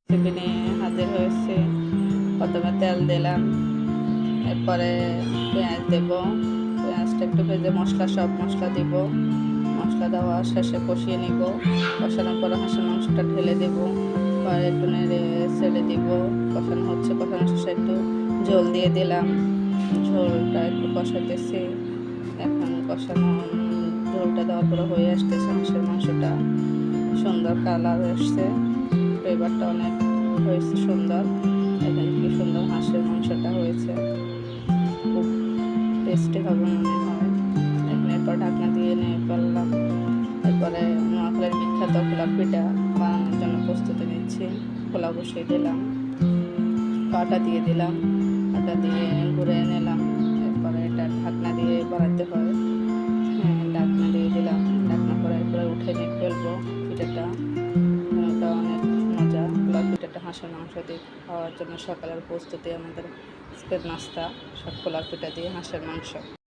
Recipe নিয়ে হাজির হয়েছি। প্রথমে তেল দিলাম, এরপরে পেঁয়াজ দেব। পেঁয়াজটা একটু ভেজে সব মশলা দিব। মশলা দেওয়া শেষে কষিয়ে নিব। কষানোর পরে হাঁসের মাংসটা ঢেলে দেব। পরে একটু নেড়ে ছেড়ে দিব। কষানো হচ্ছে, কষানো শেষে একটু ঝোল দিয়ে দিলাম। ঝোলটা একটু কষাতেছি। এখন কষানো ঝোলটা দেওয়ার পরে হয়ে আসতেছে হাঁসের মাংসটা। সুন্দর কালার এসছে, ফ্লেভারটা অনেক হয়েছে সুন্দর। এখন কি সুন্দর হাঁসের মাংসটা হয়েছে, খুব টেস্টি হবে মনে হয়। এখন এরপর ঢাকনা দিয়ে নিয়ে ফেললাম। এরপরে নোয়াখালীর বিখ্যাত পোলাও পিঠা বানানোর জন্য প্রস্তুতি নিচ্ছি। পোলাও বসিয়ে দিলাম, আটা দিয়ে দিলাম, আটা দিয়ে ঘুরে নিলাম। এরপরে এটা ঢাকনা দিয়ে বানাতে হয়। ঢাকনা দিয়ে দিলাম, ঢাকনা করে এরপরে উঠে নিয়ে ফেলবো পিঠাটা। ওটা অনেক মজা। পোলাও পিঠাটা হাঁসের মাংস দিয়ে খাওয়ার জন্য সকালের প্রস্তুতি আমাদের আজকের নাস্তা, সব পোলাও পিঠা দিয়ে হাঁসের মাংস।